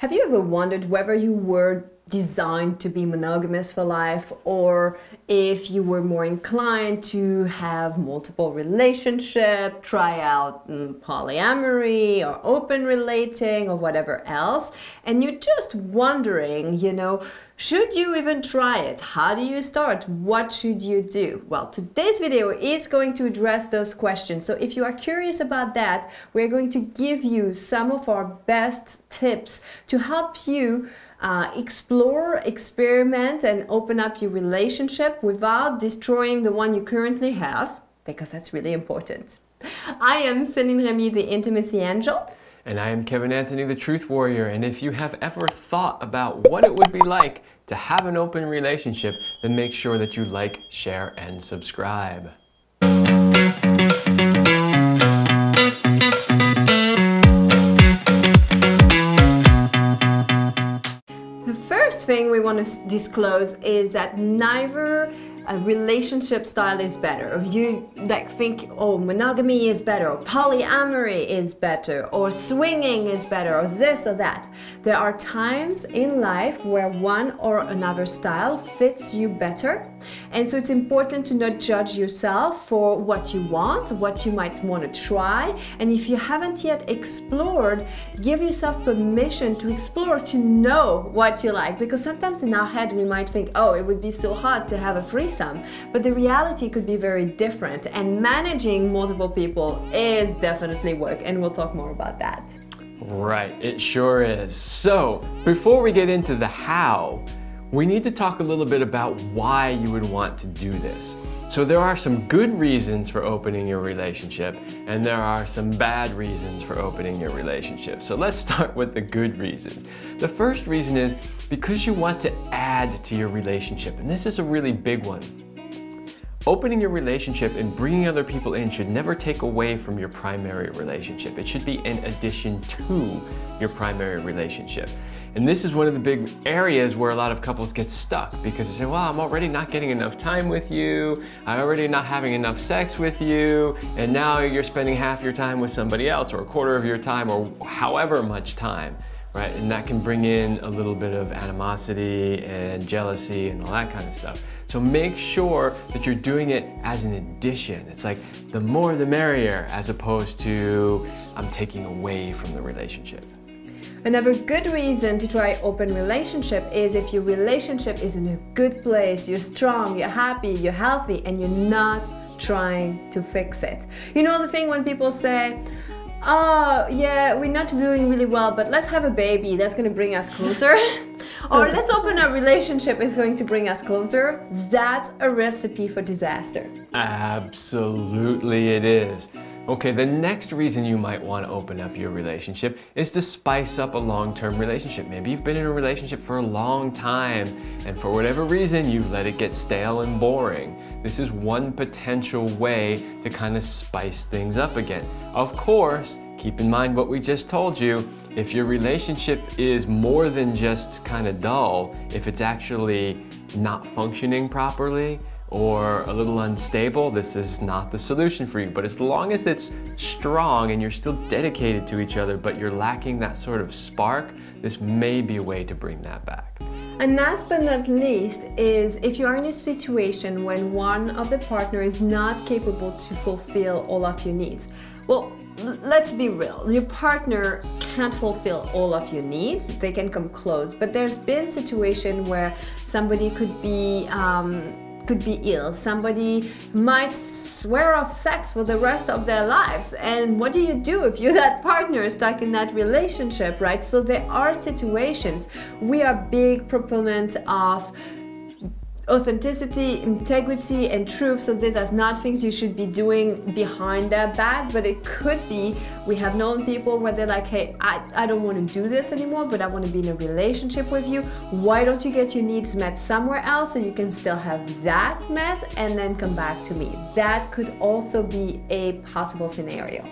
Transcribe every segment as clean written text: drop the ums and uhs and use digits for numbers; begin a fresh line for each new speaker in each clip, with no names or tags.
Have you ever wondered whether you were designed to be monogamous for life, or if you were more inclined to have multiple relationships, try out polyamory or open relating or whatever else, and you're just wondering, should you even try it? How do you start? What should you do? Well, today's video is going to address those questions. So if you are curious about that, we're going to give you some of our best tips to help you explore, experiment, and open up your relationship without destroying the one you currently have, because that's really important. I am Céline Remy, the Intimacy Angel.
And I am Kevin Anthony, the Truth Warrior. And if you have ever thought about what it would be like to have an open relationship, then make sure that you like, share, and subscribe.
The first thing we want to disclose is that neither a relationship style is better. You think, oh, monogamy is better, or polyamory is better, or swinging is better, or this or that. There are times in life where one or another style fits you better. And so it's important to not judge yourself for what you want, what you might want to try. And if you haven't yet explored, give yourself permission to explore, to know what you like. Because sometimes in our head we might think, oh, it would be so hard to have a threesome. But the reality could be very different. And managing multiple people is definitely work. And we'll talk more about that.
Right, it sure is. So before we get into the how, we need to talk a little bit about why you would want to do this. So there are some good reasons for opening your relationship, and there are some bad reasons for opening your relationship. So let's start with the good reasons. The first reason is because you want to add to your relationship, and this is a really big one. Opening your relationship and bringing other people in should never take away from your primary relationship. It should be in addition to your primary relationship. And this is one of the big areas where a lot of couples get stuck, because they say, well, I'm already not getting enough time with you, I'm already not having enough sex with you, and now you're spending half your time with somebody else, or a quarter of your time, or however much time, right? And that can bring in a little bit of animosity and jealousy and all that kind of stuff. So make sure that you're doing it as an addition. It's like the more the merrier, as opposed to I'm taking away from the relationship.
Another good reason to try open relationship is if your relationship is in a good place, you're strong, you're happy, you're healthy, and you're not trying to fix it. You know the thing when people say, oh yeah, we're not doing really well, but let's have a baby, that's going to bring us closer. Or let's open a relationship, it's going to bring us closer. That's a recipe for disaster.
Absolutely it is. Okay, the next reason you might want to open up your relationship is to spice up a long-term relationship. Maybe you've been in a relationship for a long time, and for whatever reason, you've let it get stale and boring. This is one potential way to kind of spice things up again. Of course, keep in mind what we just told you. If your relationship is more than just kind of dull, if it's actually not functioning properly, or a little unstable, this is not the solution for you. But as long as it's strong and you're still dedicated to each other, but you're lacking that sort of spark, this may be a way to bring that back.
And last but not least is if you are in a situation when one of the partners is not capable to fulfill all of your needs. Well, let's be real, your partner can't fulfill all of your needs, they can come close, but there's been a situation where somebody could be ill, somebody might swear off sex for the rest of their lives, and what do you do if you're that partner stuck in that relationship, right? So there are situations. We are big proponents of authenticity, integrity, and truth. So these are not things you should be doing behind their back, but it could be, we have known people where they're like, hey, I don't want to do this anymore, but I want to be in a relationship with you. Why don't you get your needs met somewhere else so you can still have that met and then come back to me? That could also be a possible scenario.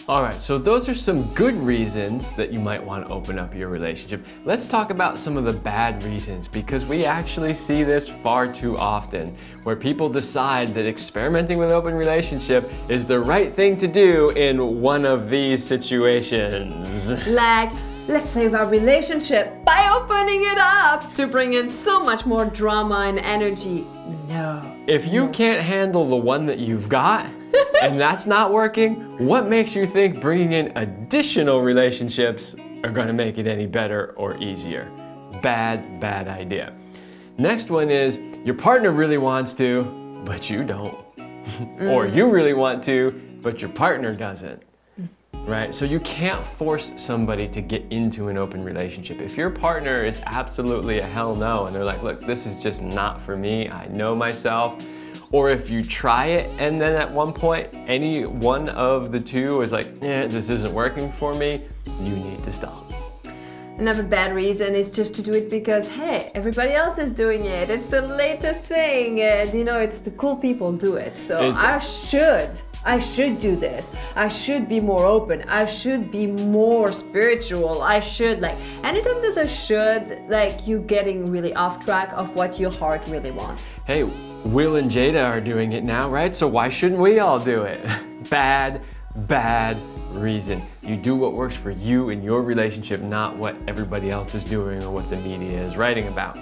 All right, so those are some good reasons that you might want to open up your relationship. Let's talk about some of the bad reasons, because we actually see this far too often, where people decide that experimenting with an open relationship is the right thing to do in one of these situations.
Like, let's save our relationship by opening it up to bring in so much more drama and energy. No.
If you can't handle the one that you've got, and that's not working, what makes you think bringing in additional relationships are going to make it any better or easier? Bad, bad idea. Next one is your partner really wants to, but you don't. Or you really want to, but your partner doesn't. Right? So you can't force somebody to get into an open relationship. If your partner is absolutely a hell no and they're like, look, this is just not for me, I know myself. Or if you try it and then at one point any one of the two is like, this isn't working for me, you need to stop.
Another bad reason is just to do it because, hey, everybody else is doing it. It's the latest thing, and you know, it's the cool people do it. So I should do this. I should be more open. I should be more spiritual. I should, like, anytime there's a should, like, you're getting really off track of what your heart really wants.
Hey, Will and Jada are doing it now, right? So why shouldn't we all do it? Bad, bad reason. You do what works for you in your relationship, not what everybody else is doing or what the media is writing about.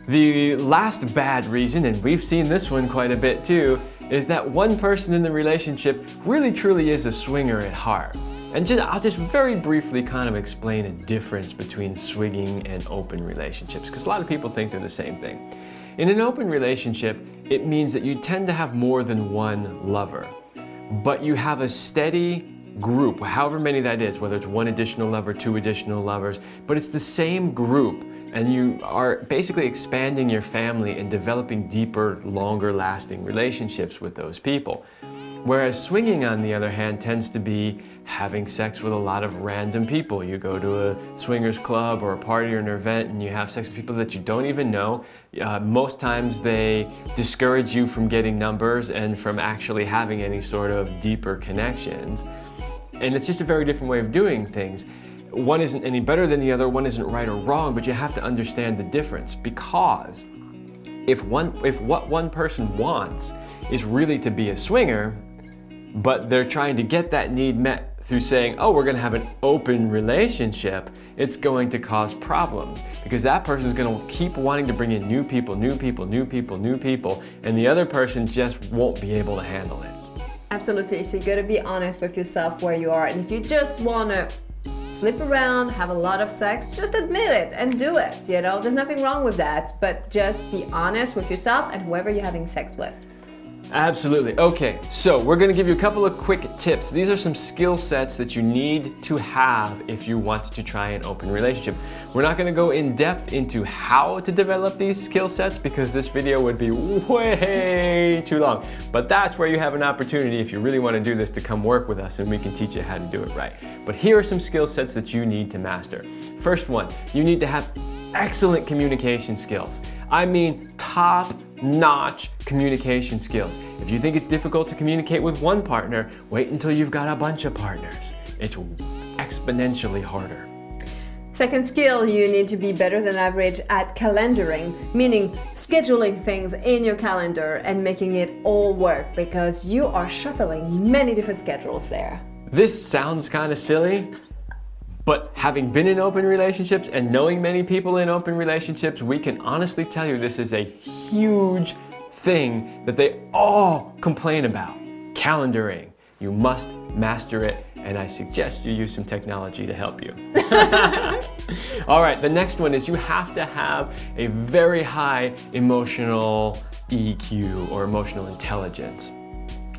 The last bad reason, and we've seen this one quite a bit too, is that one person in the relationship really truly is a swinger at heart. And I'll just very briefly kind of explain a difference between swinging and open relationships, because a lot of people think they're the same thing. In an open relationship, it means that you tend to have more than one lover, but you have a steady group, however many that is, whether it's one additional lover, two additional lovers, but it's the same group, and you are basically expanding your family and developing deeper, longer lasting relationships with those people. Whereas swinging, on the other hand, tends to be having sex with a lot of random people. You go to a swingers club or a party or an event and you have sex with people that you don't even know. Most times they discourage you from getting numbers and from actually having any sort of deeper connections. And it's just a very different way of doing things. One isn't any better than the other, one isn't right or wrong, but you have to understand the difference, because if what one person wants is really to be a swinger, but they're trying to get that need met through saying, oh, we're going to have an open relationship, it's going to cause problems, because that person is going to keep wanting to bring in new people, and the other person just won't be able to handle it.
Absolutely. So you got to be honest with yourself where you are, and if you just want to slip around, have a lot of sex, just admit it and do it. You know, there's nothing wrong with that, but just be honest with yourself and whoever you're having sex with.
Absolutely. Okay, so we're going to give you a couple of quick tips. These are some skill sets that you need to have if you want to try an open relationship. We're not going to go in depth into how to develop these skill sets because this video would be way too long. But that's where you have an opportunity, if you really want to do this, to come work with us and we can teach you how to do it right. But here are some skill sets that you need to master. First one, you need to have excellent communication skills. I mean, top-notch communication skills. If you think it's difficult to communicate with one partner, wait until you've got a bunch of partners. It's exponentially harder.
Second skill, you need to be better than average at calendaring, meaning scheduling things in your calendar and making it all work, because you are shuffling many different schedules there.
This sounds kind of silly, but having been in open relationships and knowing many people in open relationships, we can honestly tell you this is a huge thing that they all complain about. Calendaring. You must master it, and I suggest you use some technology to help you. All right, the next one is you have to have a very high emotional EQ, or emotional intelligence.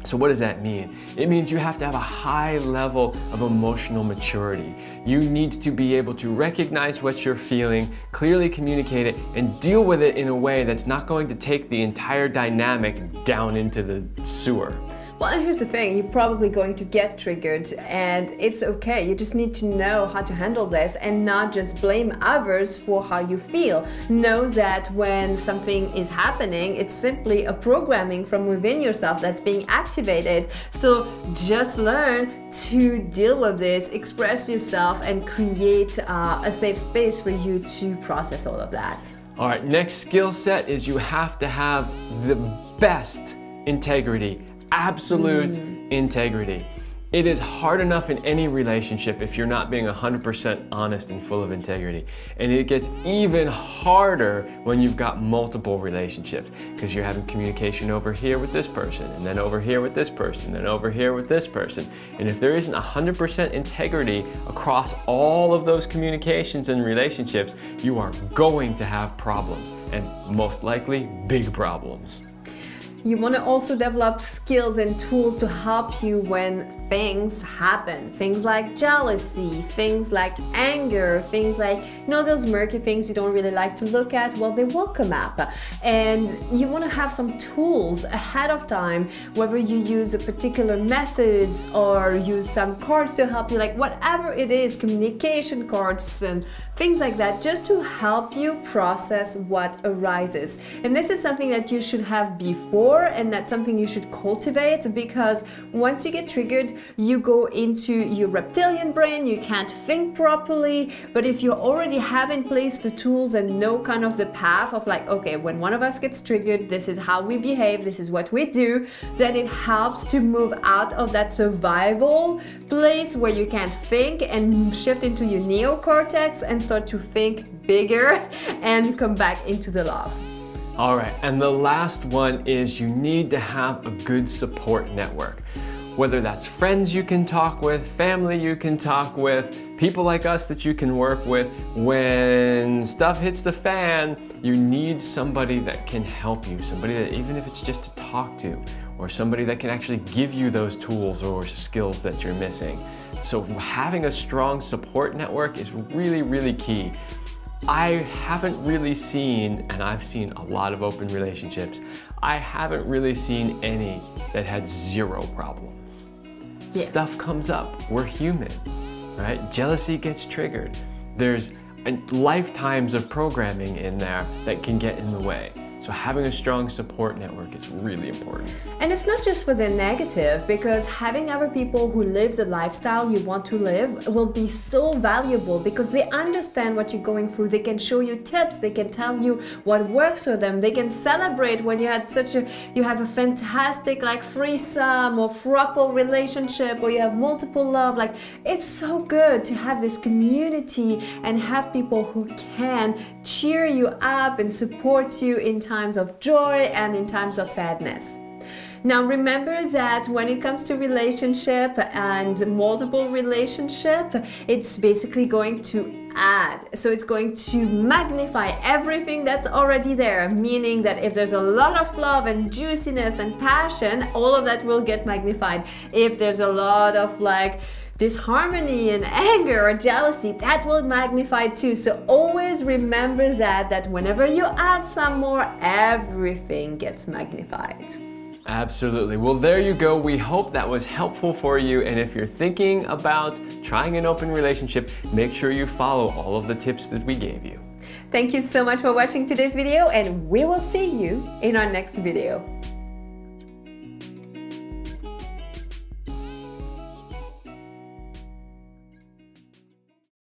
So what does that mean? It means you have to have a high level of emotional maturity. You need to be able to recognize what you're feeling, clearly communicate it, and deal with it in a way that's not going to take the entire dynamic down into the sewer.
Well, and here's the thing, you're probably going to get triggered, and it's okay. You just need to know how to handle this and not just blame others for how you feel. Know that when something is happening, it's simply a programming from within yourself that's being activated. So just learn to deal with this, express yourself, and create a safe space for you to process all of that.
All right, next skill set is you have to have the best integrity. Absolute integrity. It is hard enough in any relationship if you're not being 100% honest and full of integrity. And it gets even harder when you've got multiple relationships because you're having communication over here with this person, and then over here with this person, and over here with this person. And if there isn't 100% integrity across all of those communications and relationships, you are going to have problems, and most likely big problems.
You want to also develop skills and tools to help you when things happen. Things like jealousy, things like anger, things like, you know, those murky things you don't really like to look at. Well, they will come up. And you want to have some tools ahead of time, whether you use a particular methods or use some cards to help you, like whatever it is, communication cards and things like that, just to help you process what arises. And this is something that you should have before, and that's something you should cultivate, because once you get triggered, you go into your reptilian brain, you can't think properly. But if you already have in place the tools and know kind of the path of like, okay, when one of us gets triggered, this is how we behave, this is what we do, then it helps to move out of that survival place where you can't think and shift into your neocortex and start to think bigger and come back into the love.
All right, and the last one is you need to have a good support network. Whether that's friends you can talk with, family you can talk with, people like us that you can work with. When stuff hits the fan, you need somebody that can help you, somebody that, even if it's just to talk to, or somebody that can actually give you those tools or skills that you're missing. So having a strong support network is really, really key. I haven't really seen, and I've seen a lot of open relationships, I haven't really seen any that had zero problems. Yeah. Stuff comes up, we're human, right? Jealousy gets triggered. There's lifetimes of programming in there that can get in the way. So having a strong support network is really important.
And it's not just for the negative, because having other people who live the lifestyle you want to live will be so valuable, because they understand what you're going through. They can show you tips, they can tell you what works for them, they can celebrate when you had you have a fantastic like threesome or throuple relationship, or you have multiple love. Like, it's so good to have this community and have people who can cheer you up and support you in times of joy and in times of sadness. Now remember that when it comes to relationship and multiple relationship, it's basically going to add. So it's going to magnify everything that's already there, meaning that if there's a lot of love and juiciness and passion, all of that will get magnified. If there's a lot of like disharmony and anger or jealousy, that will magnify too. So always remember that whenever you add some more, everything gets magnified.
Absolutely. Well, there you go. We hope that was helpful for you. And if you're thinking about trying an open relationship, make sure you follow all of the tips that we gave you.
Thank you so much for watching today's video, and we will see you in our next video.